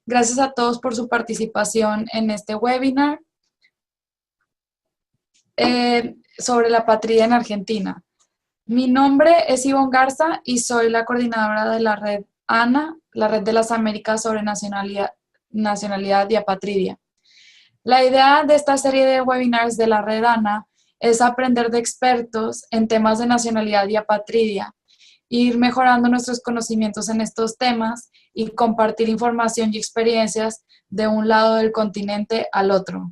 Gracias a todos por su participación en este webinar sobre la apatría en Argentina. Mi nombre es Ivonne Garza y soy la coordinadora de la red ANA, la Red de las Américas sobre Nacionalidad y Apatridia. La idea de esta serie de webinars de la red ANA es aprender de expertos en temas de nacionalidad y apatridia, ir mejorando nuestros conocimientos en estos temas y compartir información y experiencias de un lado del continente al otro.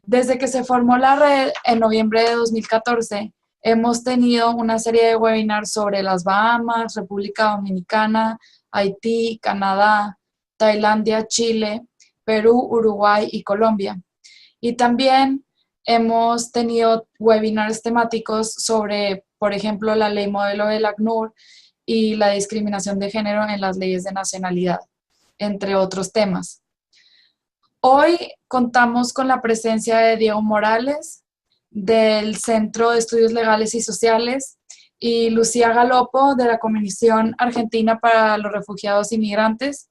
Desde que se formó la red en noviembre de 2014, hemos tenido una serie de webinars sobre las Bahamas, República Dominicana, Haití, Canadá, Tailandia, Chile, Perú, Uruguay y Colombia. Y también hemos tenido webinars temáticos sobre, por ejemplo, la ley modelo del ACNUR y la discriminación de género en las leyes de nacionalidad, entre otros temas. Hoy contamos con la presencia de Diego Morales, del Centro de Estudios Legales y Sociales, y Lucía Galopo, de la Comisión Argentina para los Refugiados y Migrantes.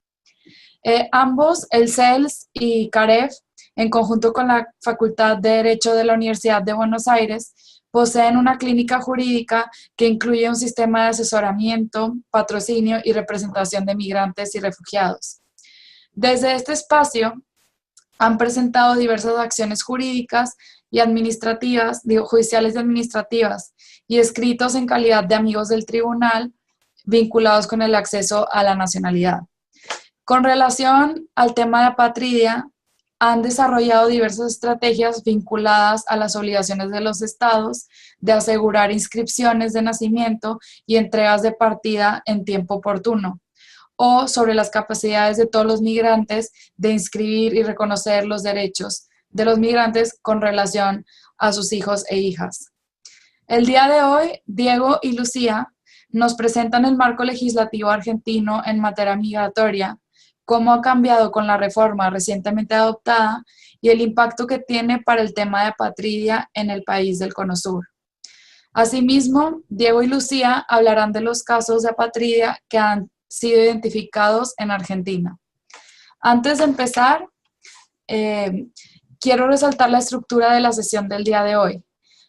Ambos, el CELS y CAREF, en conjunto con la Facultad de Derecho de la Universidad de Buenos Aires, poseen una clínica jurídica que incluye un sistema de asesoramiento, patrocinio y representación de migrantes y refugiados. Desde este espacio han presentado diversas acciones jurídicas y administrativas, judiciales y administrativas, y escritos en calidad de amigos del tribunal vinculados con el acceso a la nacionalidad. Con relación al tema de apatridia, han desarrollado diversas estrategias vinculadas a las obligaciones de los estados de asegurar inscripciones de nacimiento y entregas de partida en tiempo oportuno, o sobre las capacidades de todos los migrantes de inscribir y reconocer los derechos de los migrantes con relación a sus hijos e hijas. El día de hoy, Diego y Lucía nos presentan el marco legislativo argentino en materia migratoria, cómo ha cambiado con la reforma recientemente adoptada y el impacto que tiene para el tema de apatridia en el país del Cono Sur. Asimismo, Diego y Lucía hablarán de los casos de apatridia que han sido identificados en Argentina. Antes de empezar, quiero resaltar la estructura de la sesión del día de hoy.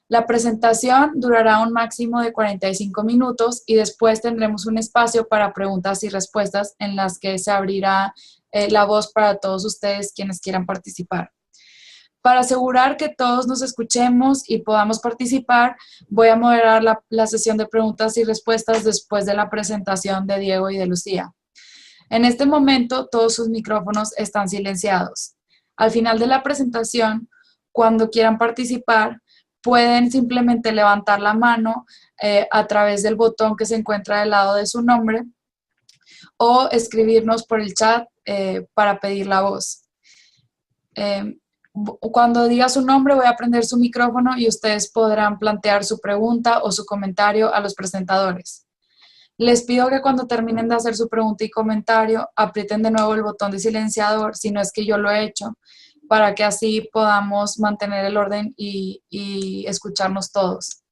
La presentación durará un máximo de 45 minutos y después tendremos un espacio para preguntas y respuestas en las que se abrirá la voz para todos ustedes quienes quieran participar. Para asegurar que todos nos escuchemos y podamos participar, voy a moderar la sesión de preguntas y respuestas después de la presentación de Diego y de Lucía. En este momento, todos sus micrófonos están silenciados. Al final de la presentación, cuando quieran participar, pueden simplemente levantar la mano a través del botón que se encuentra del lado de su nombre o escribirnos por el chat para pedir la voz. Cuando diga su nombre voy a prender su micrófono y ustedes podrán plantear su pregunta o su comentario a los presentadores. Les pido que cuando terminen de hacer su pregunta y comentario aprieten de nuevo el botón de silenciador, si no es que yo lo he hecho, para que así podamos mantener el orden y escucharnos todos.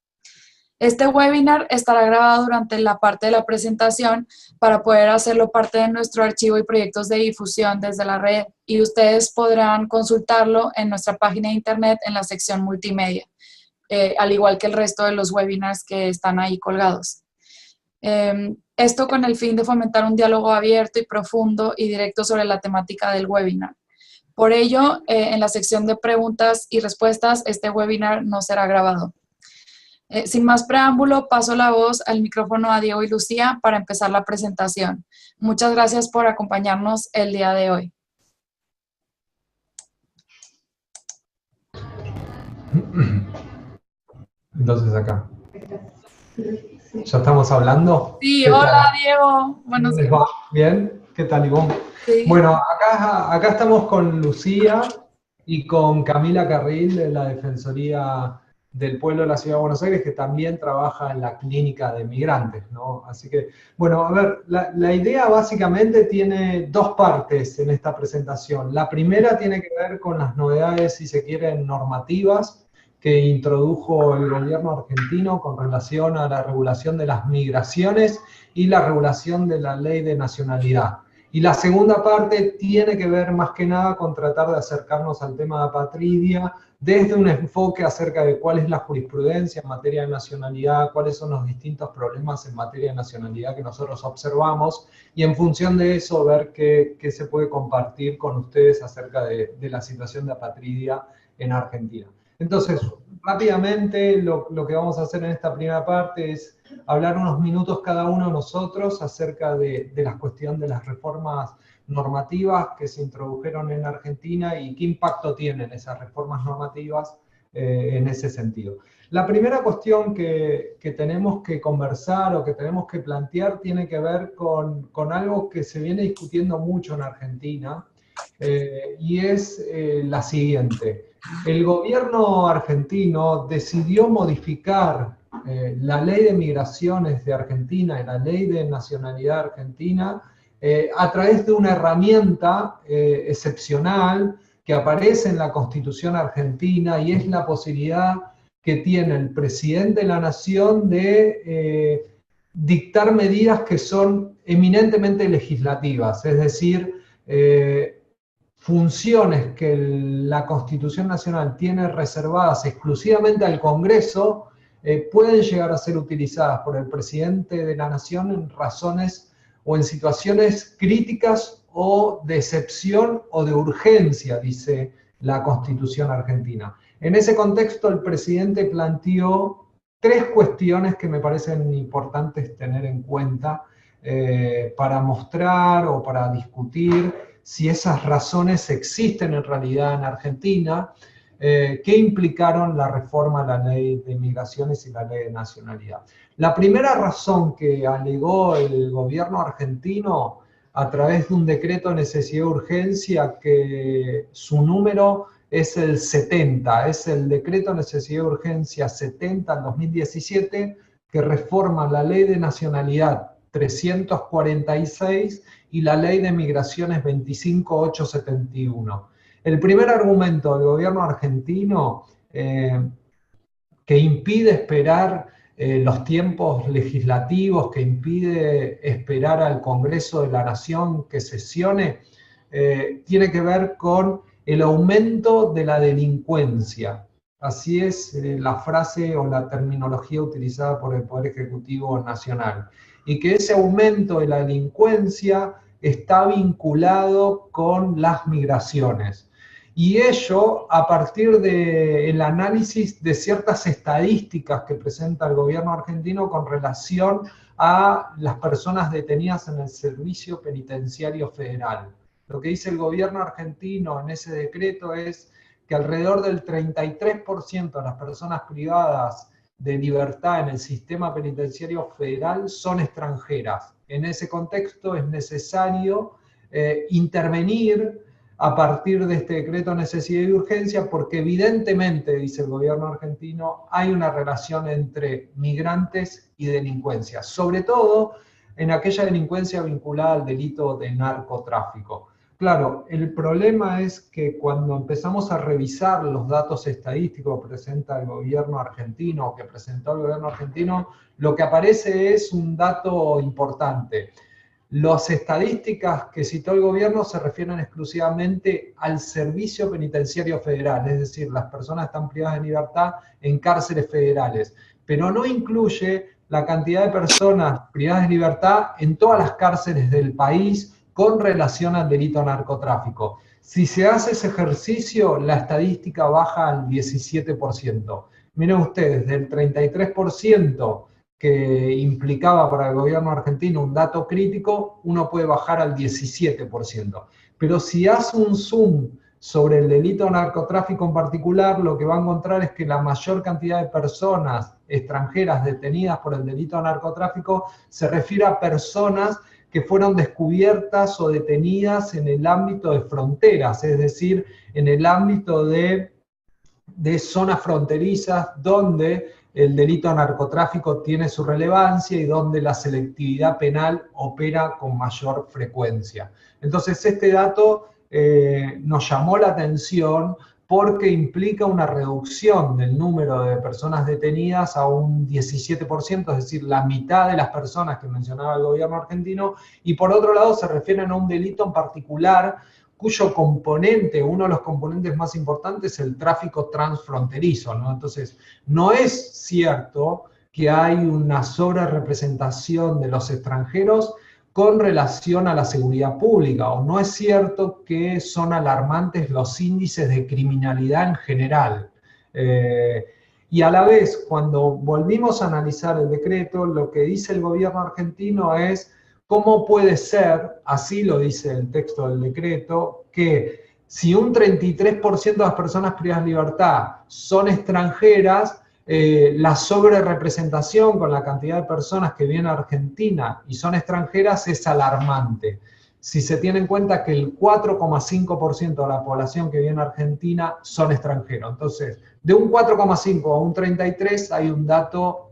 Este webinar estará grabado durante la parte de la presentación para poder hacerlo parte de nuestro archivo y proyectos de difusión desde la red, y ustedes podrán consultarlo en nuestra página de internet en la sección multimedia, al igual que el resto de los webinars que están ahí colgados. Esto con el fin de fomentar un diálogo abierto y profundo y directo sobre la temática del webinar. Por ello, en la sección de preguntas y respuestas, este webinar no será grabado. Sin más preámbulo, paso la voz al micrófono a Diego y Lucía para empezar la presentación. Muchas gracias por acompañarnos el día de hoy. Entonces acá. ¿Ya estamos hablando? Sí, hola Diego. Buenos días. ¿Bien? ¿Qué tal, Ivonne? Sí. Bueno, acá estamos con Lucía y con Camila Carril de la Defensoría del Pueblo de la Ciudad de Buenos Aires, que también trabaja en la clínica de migrantes, ¿no? Así que, bueno, a ver, la idea básicamente tiene dos partes en esta presentación. La primera tiene que ver con las novedades, si se quieren, normativas que introdujo el gobierno argentino con relación a la regulación de las migraciones y la regulación de la ley de nacionalidad. Y la segunda parte tiene que ver más que nada con tratar de acercarnos al tema de apatridia desde un enfoque acerca de cuál es la jurisprudencia en materia de nacionalidad, cuáles son los distintos problemas en materia de nacionalidad que nosotros observamos, y en función de eso ver qué se puede compartir con ustedes acerca de la situación de apatridia en Argentina. Entonces, rápidamente lo que vamos a hacer en esta primera parte es hablar unos minutos cada uno de nosotros acerca de la cuestión de las reformas normativas que se introdujeron en Argentina y qué impacto tienen esas reformas normativas en ese sentido. La primera cuestión que tenemos que conversar o que tenemos que plantear tiene que ver con algo que se viene discutiendo mucho en Argentina, y es la siguiente. El gobierno argentino decidió modificar la ley de migraciones de Argentina y la ley de nacionalidad argentina a través de una herramienta excepcional que aparece en la Constitución argentina, y es la posibilidad que tiene el presidente de la Nación de dictar medidas que son eminentemente legislativas, es decir, funciones que la Constitución Nacional tiene reservadas exclusivamente al Congreso, pueden llegar a ser utilizadas por el presidente de la Nación en razones o en situaciones críticas o de excepción o de urgencia, dice la Constitución argentina. En ese contexto, el presidente planteó tres cuestiones que me parecen importantes tener en cuenta para mostrar o para discutir si esas razones existen en realidad en Argentina, que implicaron la reforma a la ley de migraciones y la ley de nacionalidad. La primera razón que alegó el gobierno argentino a través de un decreto de necesidad de urgencia, que su número es el 70, es el decreto de necesidad de urgencia 70 del 2017, que reforma la ley de nacionalidad 346 y la ley de migraciones 25871. El primer argumento del gobierno argentino que impide esperar los tiempos legislativos, que impide esperar al Congreso de la Nación que sesione, tiene que ver con el aumento de la delincuencia. Así es la frase o la terminología utilizada por el Poder Ejecutivo Nacional. Y que ese aumento de la delincuencia está vinculado con las migraciones. Y ello a partir del análisis de ciertas estadísticas que presenta el gobierno argentino con relación a las personas detenidas en el Servicio Penitenciario Federal. Lo que dice el gobierno argentino en ese decreto es que alrededor del 33% de las personas privadas de libertad en el sistema penitenciario federal son extranjeras. En ese contexto es necesario intervenir a partir de este decreto de necesidad y urgencia, porque evidentemente, dice el gobierno argentino, hay una relación entre migrantes y delincuencia, sobre todo en aquella delincuencia vinculada al delito de narcotráfico. Claro, el problema es que cuando empezamos a revisar los datos estadísticos que presenta el gobierno argentino, o que presentó el gobierno argentino, lo que aparece es un dato importante. Las estadísticas que citó el gobierno se refieren exclusivamente al Servicio Penitenciario Federal, es decir, las personas están privadas de libertad en cárceles federales, pero no incluye la cantidad de personas privadas de libertad en todas las cárceles del país con relación al delito narcotráfico. Si se hace ese ejercicio, la estadística baja al 17%. Miren ustedes, del 33% que implicaba para el gobierno argentino un dato crítico, uno puede bajar al 17%. Pero si hace un zoom sobre el delito de narcotráfico en particular, lo que va a encontrar es que la mayor cantidad de personas extranjeras detenidas por el delito de narcotráfico se refiere a personas que fueron descubiertas o detenidas en el ámbito de fronteras, es decir, en el ámbito de zonas fronterizas donde el delito de narcotráfico tiene su relevancia y donde la selectividad penal opera con mayor frecuencia. Entonces, este dato nos llamó la atención porque implica una reducción del número de personas detenidas a un 17%, es decir, la mitad de las personas que mencionaba el gobierno argentino, y por otro lado se refieren a un delito en particular cuyo componente, uno de los componentes más importantes, es el tráfico transfronterizo, ¿no? Entonces, no es cierto que hay una sobrerepresentación de los extranjeros con relación a la seguridad pública, o no es cierto que son alarmantes los índices de criminalidad en general. Y a la vez, cuando volvimos a analizar el decreto, lo que dice el gobierno argentino es cómo puede ser, así lo dice el texto del decreto, que si un 33% de las personas privadas de libertad son extranjeras, la sobrerepresentación con la cantidad de personas que vienen a Argentina y son extranjeras es alarmante. Si se tiene en cuenta que el 4,5% de la población que viene a Argentina son extranjeros. Entonces, de un 4,5 a un 33 hay un dato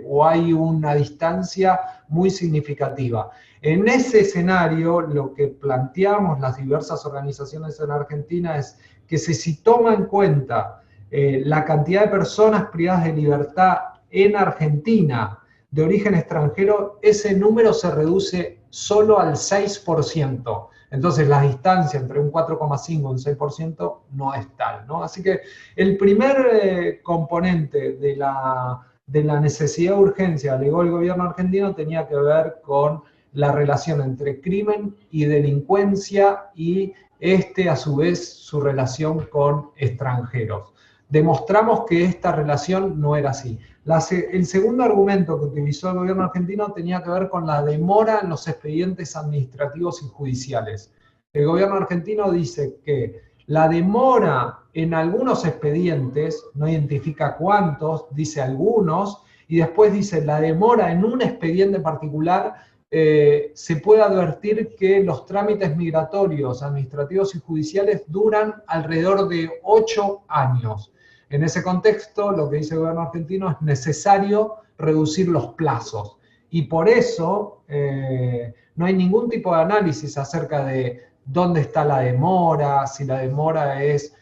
o hay una distancia muy significativa. En ese escenario, lo que planteamos las diversas organizaciones en Argentina es que si toma en cuenta la cantidad de personas privadas de libertad en Argentina de origen extranjero, ese número se reduce solo al 6%. Entonces la distancia entre un 4,5 y un 6% no es tal, ¿no? Así que el primer componente de la necesidad de urgencia, alegó el gobierno argentino, tenía que ver con la relación entre crimen y delincuencia y a su vez su relación con extranjeros. Demostramos que esta relación no era así. El segundo argumento que utilizó el gobierno argentino tenía que ver con la demora en los expedientes administrativos y judiciales. El gobierno argentino dice que la demora en algunos expedientes, no identifica cuántos, dice algunos, y después dice la demora en un expediente particular, se puede advertir que los trámites migratorios, administrativos y judiciales duran alrededor de 8 años. En ese contexto, lo que dice el gobierno argentino es necesario reducir los plazos. Y por eso no hay ningún tipo de análisis acerca de dónde está la demora, si la demora es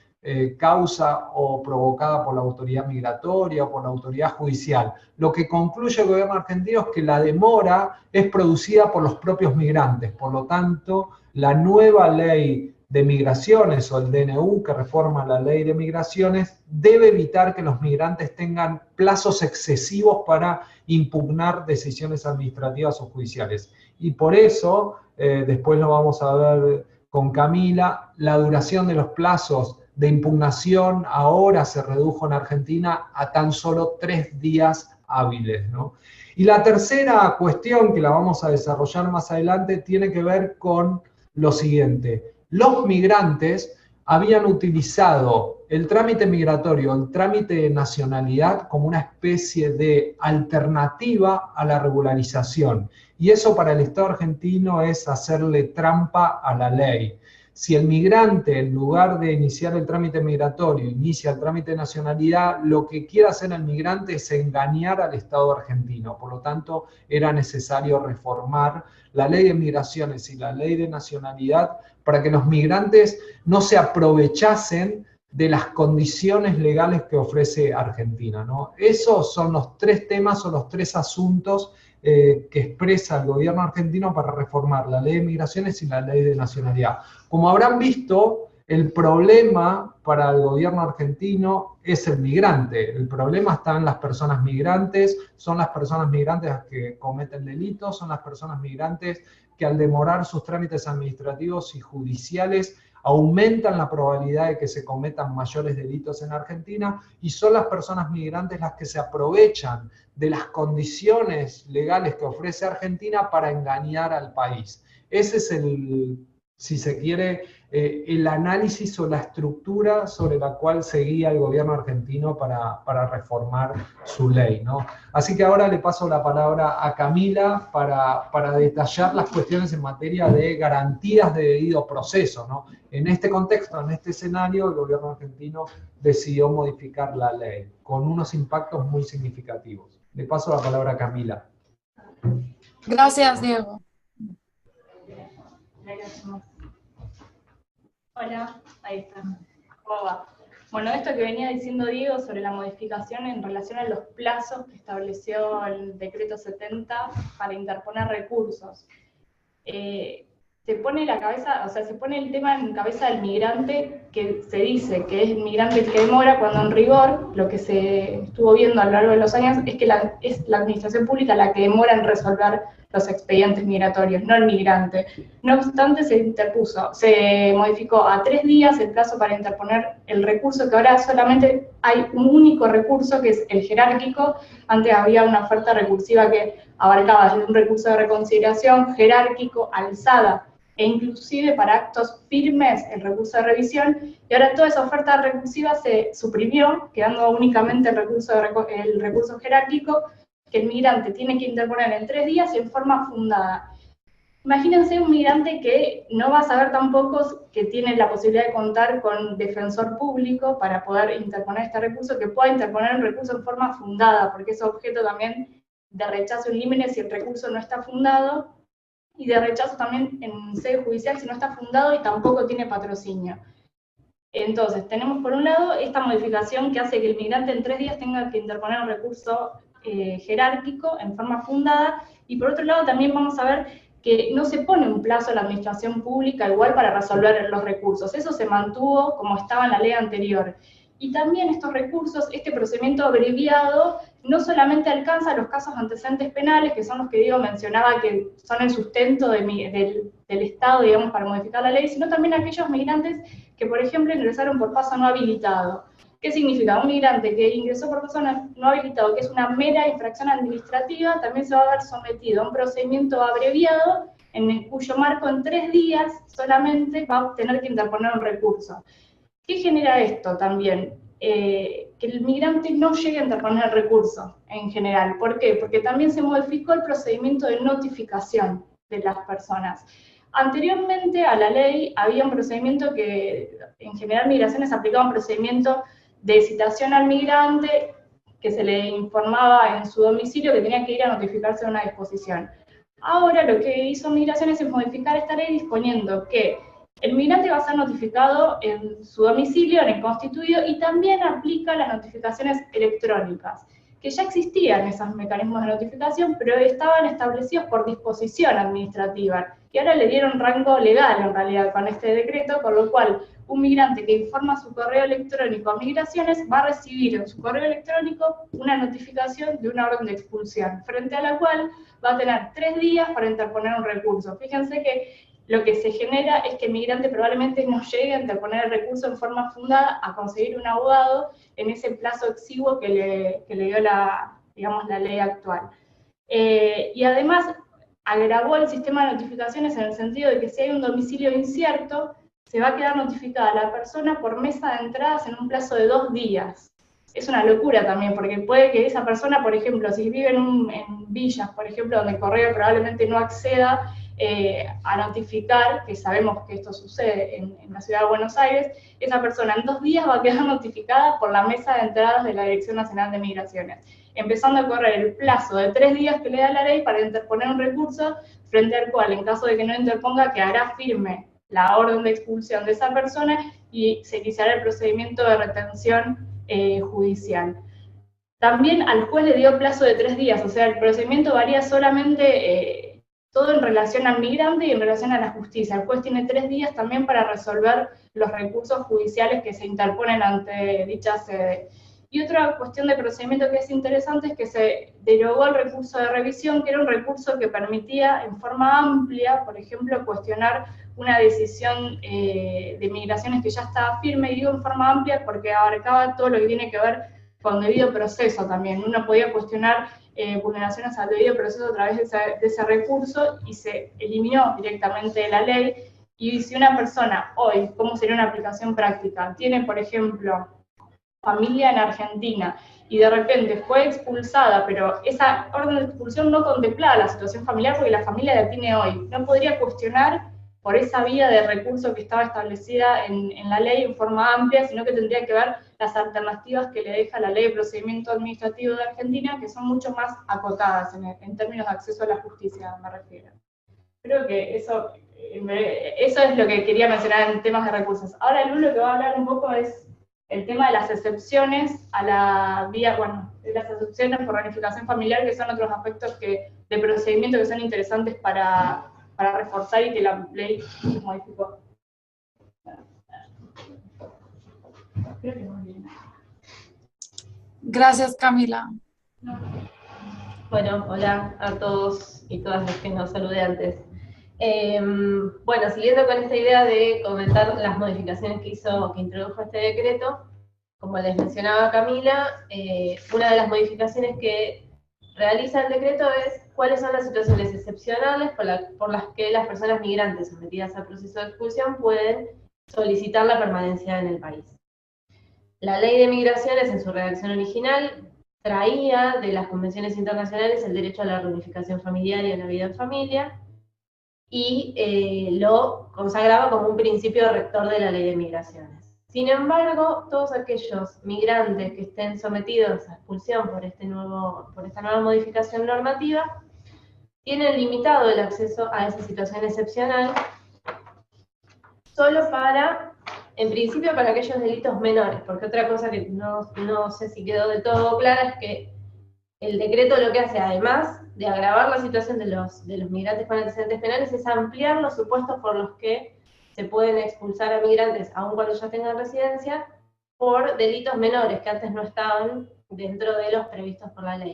causa o provocada por la autoridad migratoria o por la autoridad judicial. Lo que concluye el gobierno argentino es que la demora es producida por los propios migrantes. Por lo tanto, la nueva ley de migraciones o el DNU que reforma la ley de migraciones debe evitar que los migrantes tengan plazos excesivos para impugnar decisiones administrativas o judiciales. Y por eso, después lo vamos a ver con Camila, la duración de los plazos de impugnación ahora se redujo en Argentina a tan solo 3 días hábiles, ¿no? Y la tercera cuestión, que la vamos a desarrollar más adelante, tiene que ver con lo siguiente. Los migrantes habían utilizado el trámite migratorio, el trámite de nacionalidad, como una especie de alternativa a la regularización. Y eso para el Estado argentino es hacerle trampa a la ley. Si el migrante, en lugar de iniciar el trámite migratorio, inicia el trámite de nacionalidad, lo que quiere hacer el migrante es engañar al Estado argentino. Por lo tanto, era necesario reformar la ley de migraciones y la ley de nacionalidad para que los migrantes no se aprovechasen de las condiciones legales que ofrece Argentina, ¿no? Esos son los 3 temas o los 3 asuntos que expresa el gobierno argentino para reformar la ley de migraciones y la ley de nacionalidad. Como habrán visto, el problema para el gobierno argentino es el migrante. El problema está en las personas migrantes, son las personas migrantes las que cometen delitos, son las personas migrantes que al demorar sus trámites administrativos y judiciales aumentan la probabilidad de que se cometan mayores delitos en Argentina, y son las personas migrantes las que se aprovechan de las condiciones legales que ofrece Argentina para engañar al país. Ese es si se quiere, el análisis o la estructura sobre la cual seguía el gobierno argentino para reformar su ley, ¿no? Así que ahora le paso la palabra a Camila para detallar las cuestiones en materia de garantías de debido proceso, ¿no? En este contexto, en este escenario, el gobierno argentino decidió modificar la ley con unos impactos muy significativos. Le paso la palabra a Camila. Gracias, Diego. Hola, ahí está. ¿Cómo va? Bueno, esto que venía diciendo Diego sobre la modificación en relación a los plazos que estableció el decreto 70 para interponer recursos. Se pone la cabeza, o sea, se pone el tema en cabeza del migrante, que se dice que es el migrante el que demora, cuando en rigor lo que se estuvo viendo a lo largo de los años es que es la administración pública la que demora en resolver los expedientes migratorios, no el migrante. No obstante, se modificó a 3 días el plazo para interponer el recurso, que ahora solamente hay un único recurso, que es el jerárquico. Antes había una oferta recursiva que abarcaba desde un recurso de reconsideración, jerárquico, alzada, e inclusive para actos firmes el recurso de revisión, y ahora toda esa oferta recursiva se suprimió, quedando únicamente el recurso jerárquico, que el migrante tiene que interponer en 3 días y en forma fundada. Imagínense un migrante que no va a saber tampoco que tiene la posibilidad de contar con defensor público para poder interponer este recurso, que pueda interponer un recurso en forma fundada, porque es objeto también de rechazo en límites si el recurso no está fundado, y de rechazo también en sede judicial si no está fundado y tampoco tiene patrocinio. Entonces, tenemos por un lado esta modificación que hace que el migrante en 3 días tenga que interponer un recurso jerárquico en forma fundada, y por otro lado también vamos a ver que no se pone un plazo a la administración pública igual para resolver los recursos. Eso se mantuvo como estaba en la ley anterior. Y también estos recursos, este procedimiento abreviado, no solamente alcanza los casos antecedentes penales, que son los que Diego mencionaba que son el sustento del Estado, digamos, para modificar la ley, sino también aquellos migrantes que, por ejemplo, ingresaron por paso no habilitado. ¿Qué significa? Un migrante que ingresó por paso no habilitado, que es una mera infracción administrativa, también se va a ver sometido a un procedimiento abreviado, en el cuyo marco en 3 días solamente va a tener que interponer un recurso. ¿Qué genera esto también? Que el migrante no llegue a interponer el recurso en general. ¿Por qué? Porque también se modificó el procedimiento de notificación de las personas. Anteriormente a la ley había un procedimiento que en general Migraciones aplicaba un procedimiento de citación al migrante, que se le informaba en su domicilio que tenía que ir a notificarse de una disposición. Ahora lo que hizo Migraciones es modificar esta ley disponiendo que el migrante va a ser notificado en su domicilio, en el constituido, y también aplica las notificaciones electrónicas, que ya existían esos mecanismos de notificación, pero estaban establecidos por disposición administrativa, y ahora le dieron rango legal en realidad con este decreto, con lo cual un migrante que informa su correo electrónico a Migraciones va a recibir en su correo electrónico una notificación de una orden de expulsión, frente a la cual va a tener 3 días para interponer un recurso. Fíjense que lo que se genera es que el migrante probablemente no llegue a interponer el recurso en forma fundada, a conseguir un abogado en ese plazo exiguo que le dio digamos, la ley actual. Y además agravó el sistema de notificaciones en el sentido de que si hay un domicilio incierto, se va a quedar notificada la persona por mesa de entradas en un plazo de 2 días. Es una locura también, porque puede que esa persona, por ejemplo, si vive en villas, por ejemplo, donde el correo probablemente no acceda a notificar, que sabemos que esto sucede en la ciudad de Buenos Aires, esa persona en 2 días va a quedar notificada por la mesa de entradas de la Dirección Nacional de Migraciones, empezando a correr el plazo de 3 días que le da la ley para interponer un recurso, frente al cual, en caso de que no interponga, quedará firme la orden de expulsión de esa persona y se iniciará el procedimiento de retención judicial. También al juez le dio plazo de 3 días, o sea, el procedimiento varía solamente todo en relación al migrante y en relación a la justicia. El juez tiene 3 días también para resolver los recursos judiciales que se interponen ante dicha sede. Y otra cuestión de procedimiento que es interesante es que se derogó el recurso de revisión, que era un recurso que permitía en forma amplia, por ejemplo, cuestionar una decisión de Migraciones que ya estaba firme, y digo en forma amplia porque abarcaba todo lo que tiene que ver con debido proceso también. Uno podía cuestionar vulneraciones al debido proceso a través de ese recurso, y se eliminó directamente de la ley. Y si una persona hoy, ¿cómo sería una aplicación práctica? Tiene, por ejemplo, familia en Argentina, y de repente fue expulsada, pero esa orden de expulsión no contemplaba la situación familiar porque la familia la tiene hoy. No podría cuestionar por esa vía de recurso que estaba establecida en la ley en forma amplia, sino que tendría que ver las alternativas que le deja la Ley de Procedimiento Administrativo de Argentina, que son mucho más acotadas en términos de acceso a la justicia, me refiero. Creo que eso es lo que quería mencionar en temas de recursos. Ahora Lulo, que va a hablar un poco es el tema de las excepciones a la vía, bueno, de las excepciones por reunificación familiar, que son otros aspectos de procedimiento que son interesantes para reforzar y que la ley modificó. Creo que muy bien. Gracias, Camila. Bueno, hola a todos y todas los que nos saludé antes. Bueno, siguiendo con esta idea de comentar las modificaciones que introdujo este decreto, como les mencionaba Camila, una de las modificaciones que realiza el decreto es cuáles son las situaciones excepcionales por las que las personas migrantes sometidas al proceso de expulsión pueden solicitar la permanencia en el país. La Ley de Migraciones, en su redacción original, traía de las convenciones internacionales el derecho a la reunificación familiar y a la vida en familia, y lo consagraba como un principio rector de la Ley de Migraciones. Sin embargo, todos aquellos migrantes que estén sometidos a expulsión por esta nueva modificación normativa tienen limitado el acceso a esa situación excepcional solo en principio para aquellos delitos menores, porque otra cosa que no sé si quedó del todo clara es que el decreto lo que hace, además de agravar la situación de los migrantes con antecedentes penales, es ampliar los supuestos por los que se pueden expulsar a migrantes, aun cuando ya tengan residencia, por delitos menores que antes no estaban dentro de los previstos por la ley.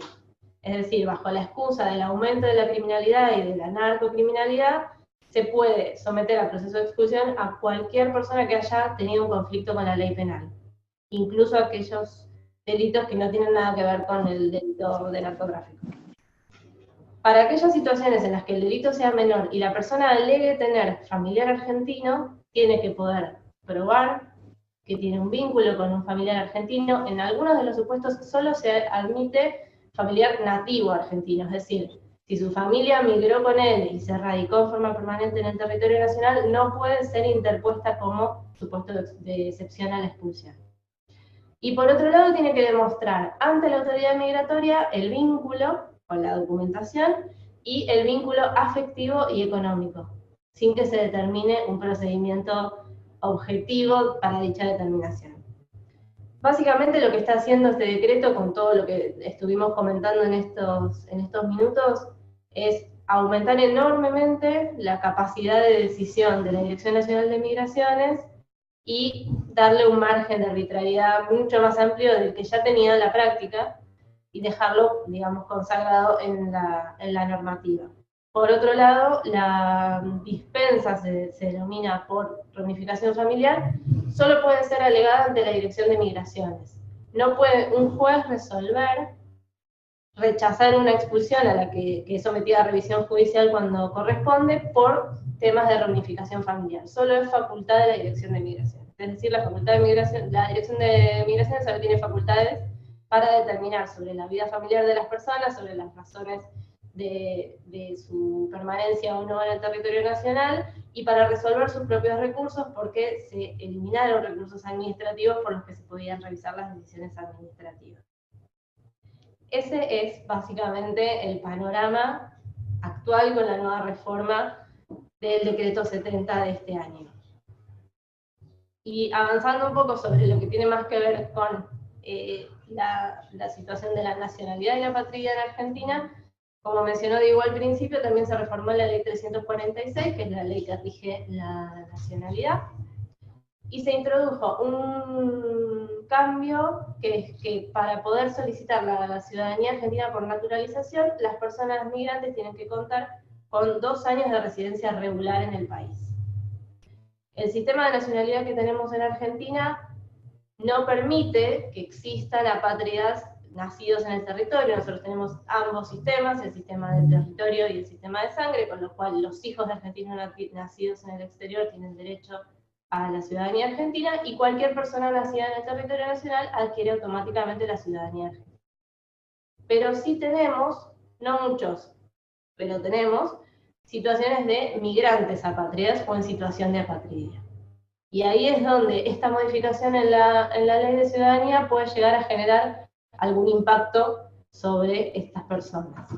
Es decir, bajo la excusa del aumento de la criminalidad y de la narcocriminalidad, se puede someter a proceso de expulsión a cualquier persona que haya tenido un conflicto con la ley penal, incluso aquellos delitos que no tienen nada que ver con el delito de narcotráfico. Para aquellas situaciones en las que el delito sea menor y la persona alegue tener familiar argentino, tiene que poder probar que tiene un vínculo con un familiar argentino. En algunos de los supuestos solo se admite familiar nativo argentino, es decir, si su familia migró con él y se radicó en forma permanente en el territorio nacional, no puede ser interpuesta como supuesto de excepción a la expulsión. Y por otro lado, tiene que demostrar ante la autoridad migratoria el vínculo con la documentación y el vínculo afectivo y económico, sin que se determine un procedimiento objetivo para dicha determinación. Básicamente lo que está haciendo este decreto, con todo lo que estuvimos comentando en estos minutos, es aumentar enormemente la capacidad de decisión de la Dirección Nacional de Migraciones y darle un margen de arbitrariedad mucho más amplio del que ya tenía en la práctica, y dejarlo, digamos, consagrado en la normativa. Por otro lado, la dispensa se denomina por reunificación familiar, solo puede ser alegada ante la Dirección de Migraciones. No puede un juez rechazar una expulsión a la que es sometida a revisión judicial cuando corresponde por temas de reunificación familiar. Solo es facultad de la Dirección de Migraciones. Es decir, la Dirección de Migraciones solo tiene facultades para determinar sobre la vida familiar de las personas, sobre las razones de su permanencia o no en el territorio nacional, y para resolver sus propios recursos, porque se eliminaron recursos administrativos por los que se podían revisar las decisiones administrativas. Ese es básicamente el panorama actual con la nueva reforma del decreto 70 de este año. Y avanzando un poco sobre lo que tiene más que ver con la situación de la nacionalidad y la patria en Argentina, como mencionó Diego al principio, también se reformó la ley 346, que es la ley que rige la nacionalidad, y se introdujo un cambio que es que para poder solicitar la ciudadanía argentina por naturalización, las personas migrantes tienen que contar con 2 años de residencia regular en el país. El sistema de nacionalidad que tenemos en Argentina no permite que existan apátridas nacidos en el territorio. Nosotros tenemos ambos sistemas, el sistema del territorio y el sistema de sangre, con lo cual los hijos de argentinos nacidos en el exterior tienen derecho a la ciudadanía argentina, y cualquier persona nacida en el territorio nacional adquiere automáticamente la ciudadanía argentina. Pero sí tenemos, no muchos, pero tenemos situaciones de migrantes apátridas o en situación de apatridia. Y ahí es donde esta modificación en la ley de ciudadanía puede llegar a generar algún impacto sobre estas personas.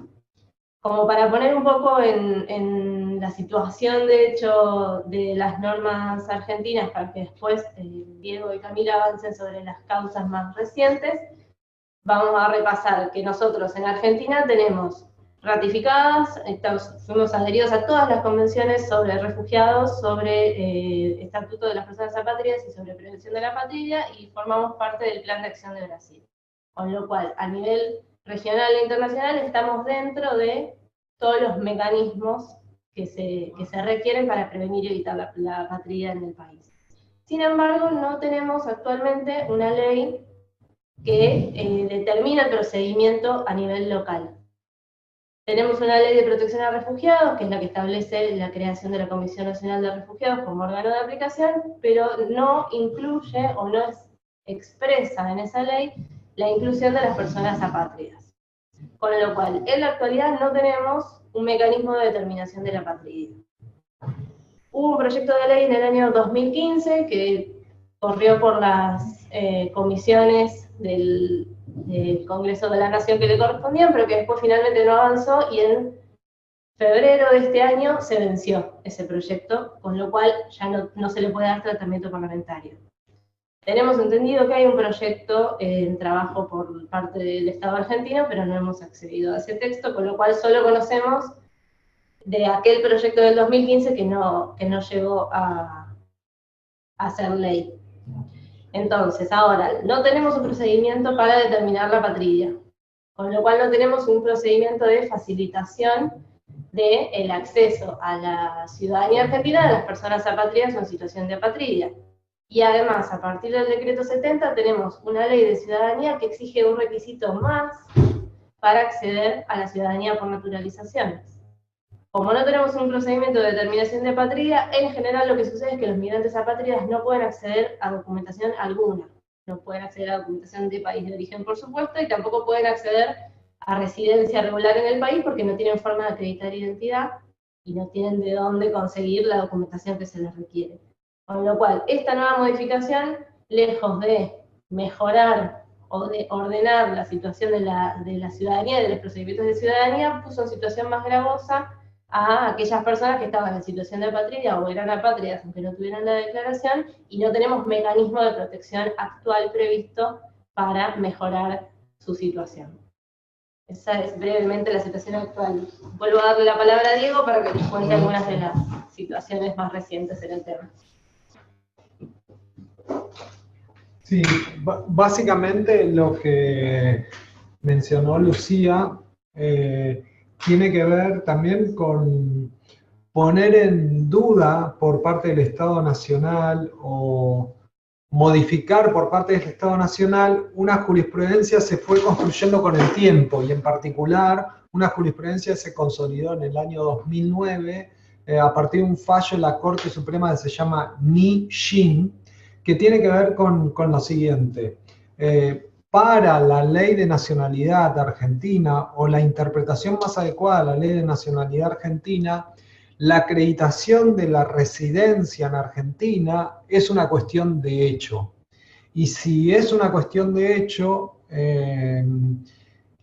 Como para poner un poco en la situación, de hecho, de las normas argentinas, para que después Diego y Camila avancen sobre las causas más recientes, vamos a repasar que nosotros en Argentina tenemos ratificadas, fuimos adheridos a todas las convenciones sobre refugiados, sobre Estatuto de las Personas Apátridas y sobre prevención de la apatría, y formamos parte del Plan de Acción de Brasil. Con lo cual, a nivel regional e internacional, estamos dentro de todos los mecanismos que se requieren para prevenir y evitar la apatría en el país. Sin embargo, no tenemos actualmente una ley que determina el procedimiento a nivel local. Tenemos una ley de protección a refugiados, que es la que establece la creación de la Comisión Nacional de Refugiados como órgano de aplicación, pero no incluye o no expresa en esa ley la inclusión de las personas apátridas. Con lo cual, en la actualidad no tenemos un mecanismo de determinación de la apatría. Hubo un proyecto de ley en el año 2015 que corrió por las comisiones del Congreso de la Nación que le correspondían, pero que después finalmente no avanzó, y en febrero de este año se venció ese proyecto, con lo cual ya no se le puede dar tratamiento parlamentario. Tenemos entendido que hay un proyecto en trabajo por parte del Estado argentino, pero no hemos accedido a ese texto, con lo cual solo conocemos de aquel proyecto del 2015 que no llegó a ser ley. Entonces, ahora, no tenemos un procedimiento para determinar la apatría, con lo cual no tenemos un procedimiento de facilitación del acceso a la ciudadanía argentina de las personas apátridas o en situación de apatría. Y además, a partir del decreto 70, tenemos una ley de ciudadanía que exige un requisito más para acceder a la ciudadanía por naturalizaciones. Como no tenemos un procedimiento de determinación de apatría, en general lo que sucede es que los migrantes apátridas no pueden acceder a documentación alguna. No pueden acceder a documentación de país de origen, por supuesto, y tampoco pueden acceder a residencia regular en el país porque no tienen forma de acreditar identidad y no tienen de dónde conseguir la documentación que se les requiere. Con lo cual, esta nueva modificación, lejos de mejorar o de ordenar la situación de la ciudadanía, de los procedimientos de ciudadanía, puso en situación más gravosa a aquellas personas que estaban en situación de apatría o eran apátridas aunque no tuvieran la declaración, y no tenemos mecanismo de protección actual previsto para mejorar su situación. Esa es brevemente la situación actual. Vuelvo a darle la palabra a Diego para que les cuente algunas de las situaciones más recientes en el tema. Sí, básicamente lo que mencionó Lucía tiene que ver también con poner en duda por parte del Estado Nacional o modificar por parte del Estado Nacional una jurisprudencia se fue construyendo con el tiempo, y en particular una jurisprudencia se consolidó en el año 2009 a partir de un fallo de la Corte Suprema que se llama Ni Shin, que tiene que ver con lo siguiente. Para la ley de nacionalidad argentina, o la interpretación más adecuada de la ley de nacionalidad argentina, la acreditación de la residencia en Argentina es una cuestión de hecho. Y si es una cuestión de hecho,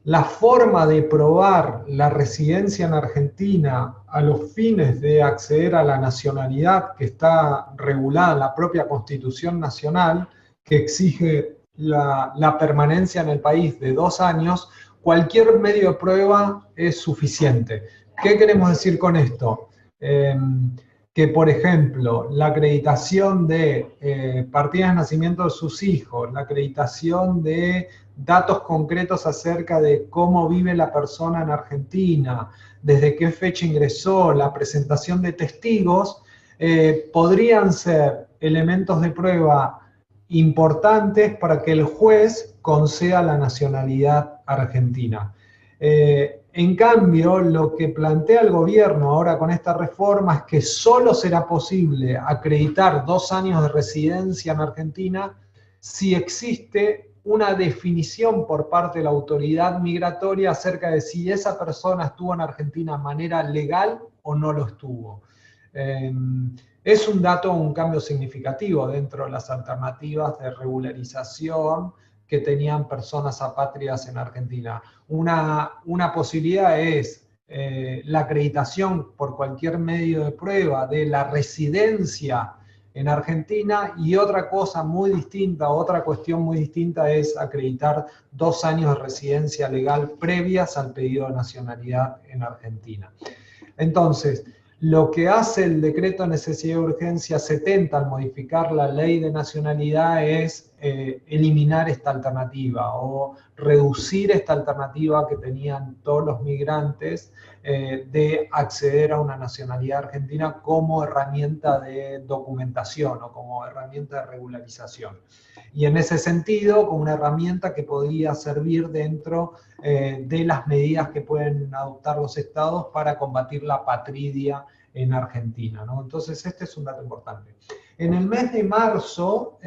la forma de probar la residencia en Argentina a los fines de acceder a la nacionalidad que está regulada en la propia Constitución Nacional, que exige la permanencia en el país de 2 años, cualquier medio de prueba es suficiente. ¿Qué queremos decir con esto? Que, por ejemplo, la acreditación de partidas de nacimiento de sus hijos, la acreditación de datos concretos acerca de cómo vive la persona en Argentina, desde qué fecha ingresó, la presentación de testigos, podrían ser elementos de prueba importantes para que el juez conceda la nacionalidad argentina. En cambio, lo que plantea el gobierno ahora con esta reforma es que solo será posible acreditar 2 años de residencia en Argentina si existe una definición por parte de la autoridad migratoria acerca de si esa persona estuvo en Argentina de manera legal o no lo estuvo. Es un dato, un cambio significativo dentro de las alternativas de regularización que tenían personas apátridas en Argentina. Una posibilidad es la acreditación por cualquier medio de prueba de la residencia en Argentina, y otra cosa muy distinta, otra cuestión muy distinta es acreditar 2 años de residencia legal previas al pedido de nacionalidad en Argentina. Entonces, lo que hace el decreto de necesidad de urgencia 70 al modificar la ley de nacionalidad es eliminar esta alternativa o reducir esta alternativa que tenían todos los migrantes de acceder a una nacionalidad argentina como herramienta de documentación o como herramienta de regularización. Y en ese sentido, como una herramienta que podría servir dentro de las medidas que pueden adoptar los estados para combatir la apatridia en Argentina, ¿no? Entonces, este es un dato importante. En el mes de marzo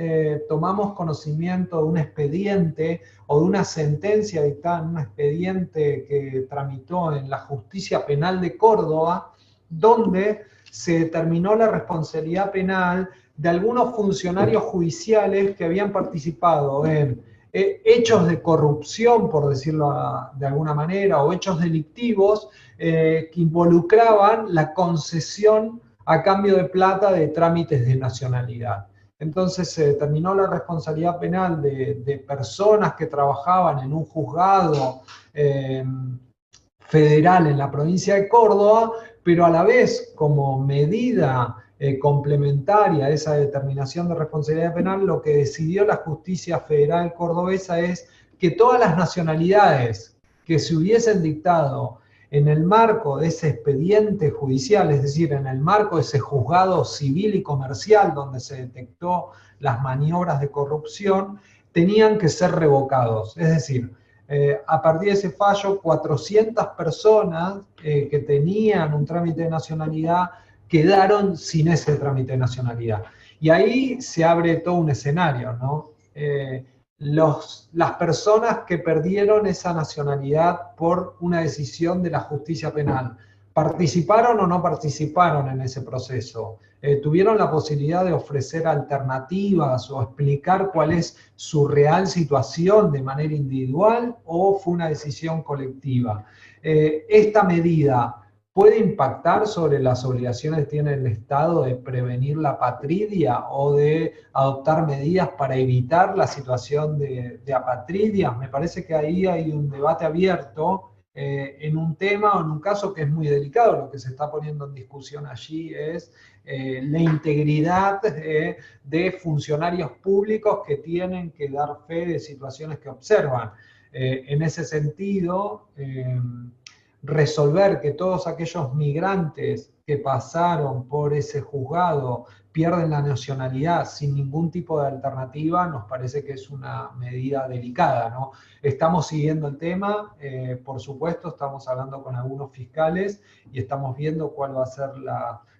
tomamos conocimiento de un expediente o de una sentencia dictada en un expediente que tramitó en la Justicia Penal de Córdoba, donde se determinó la responsabilidad penal de algunos funcionarios judiciales que habían participado en hechos de corrupción, por decirlo de alguna manera, o hechos delictivos que involucraban la concesión a cambio de plata de trámites de nacionalidad. Entonces se determinó la responsabilidad penal de personas que trabajaban en un juzgado federal en la provincia de Córdoba, pero a la vez como medida complementaria a esa determinación de responsabilidad penal, lo que decidió la justicia federal cordobesa es que todas las nacionalidades que se hubiesen dictado en el marco de ese expediente judicial, es decir, en el marco de ese juzgado civil y comercial donde se detectó las maniobras de corrupción, tenían que ser revocados. Es decir, a partir de ese fallo, 400 personas que tenían un trámite de nacionalidad quedaron sin ese trámite de nacionalidad. Y ahí se abre todo un escenario, ¿no? Las personas que perdieron esa nacionalidad por una decisión de la justicia penal, ¿participaron o no participaron en ese proceso? ¿Tuvieron la posibilidad de ofrecer alternativas o explicar cuál es su real situación de manera individual o fue una decisión colectiva? Esta medida ¿puede impactar sobre las obligaciones que tiene el Estado de prevenir la apatridia o de adoptar medidas para evitar la situación de apatridia? Me parece que ahí hay un debate abierto en un tema o en un caso que es muy delicado. Lo que se está poniendo en discusión allí es la integridad de funcionarios públicos que tienen que dar fe de situaciones que observan. En ese sentido, resolver que todos aquellos migrantes que pasaron por ese juzgado pierden la nacionalidad sin ningún tipo de alternativa, nos parece que es una medida delicada, ¿no? Estamos siguiendo el tema, por supuesto, estamos hablando con algunos fiscales y estamos viendo cuál va a ser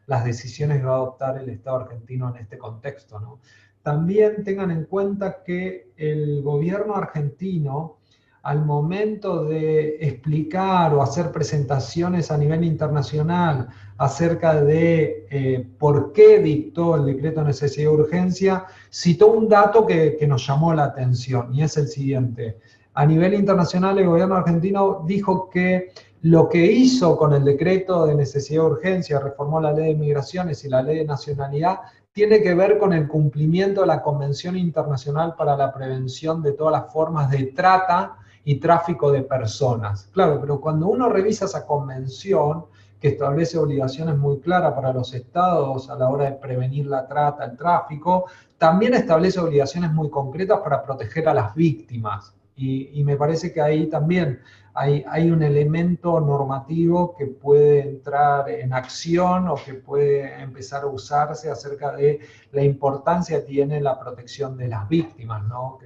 las decisiones que va a adoptar el Estado argentino en este contexto, ¿no? También tengan en cuenta que el gobierno argentino, al momento de explicar o hacer presentaciones a nivel internacional acerca de por qué dictó el decreto de necesidad de urgencia, citó un dato que nos llamó la atención, y es el siguiente. A nivel internacional, el gobierno argentino dijo que lo que hizo con el decreto de necesidad de urgencia, reformó la ley de migraciones y la ley de nacionalidad, tiene que ver con el cumplimiento de la Convención Internacional para la Prevención de todas las formas de trata y tráfico de personas. Claro, pero cuando uno revisa esa convención, que establece obligaciones muy claras para los estados a la hora de prevenir la trata, el tráfico, también establece obligaciones muy concretas para proteger a las víctimas. Y me parece que ahí también hay un elemento normativo que puede entrar en acción o que puede empezar a usarse acerca de la importancia que tiene la protección de las víctimas, ¿no?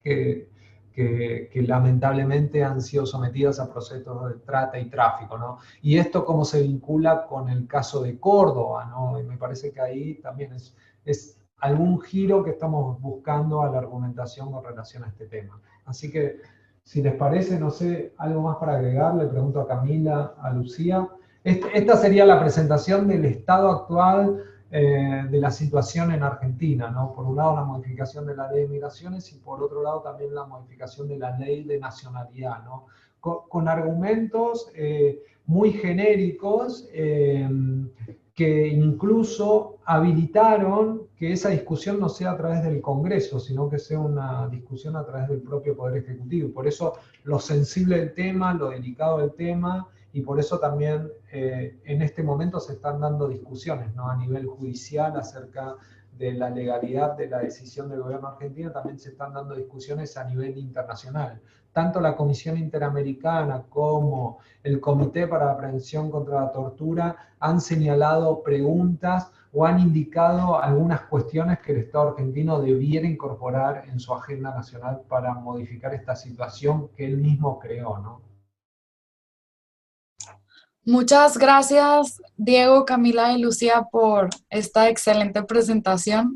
Que lamentablemente han sido sometidas a procesos de trata y tráfico, ¿no? Y esto cómo se vincula con el caso de Córdoba, ¿no? Y me parece que ahí también es algún giro que estamos buscando a la argumentación con relación a este tema. Así que, si les parece, no sé, algo más para agregar, le pregunto a Camila, a Lucía. Esta sería la presentación del estado actual de la situación en Argentina, ¿no? Por un lado la modificación de la ley de migraciones y por otro lado también la modificación de la ley de nacionalidad, ¿no? Con argumentos muy genéricos que incluso habilitaron que esa discusión no sea a través del Congreso, sino que sea una discusión a través del propio Poder Ejecutivo. Por eso lo sensible del tema, lo delicado del tema, y por eso también en este momento se están dando discusiones, ¿no? A nivel judicial acerca de la legalidad de la decisión del gobierno argentino, también se están dando discusiones a nivel internacional. Tanto la Comisión Interamericana como el Comité para la Prevención contra la Tortura han señalado preguntas o han indicado algunas cuestiones que el Estado argentino debiera incorporar en su agenda nacional para modificar esta situación que él mismo creó, ¿no? Muchas gracias, Diego, Camila y Lucía, por esta excelente presentación.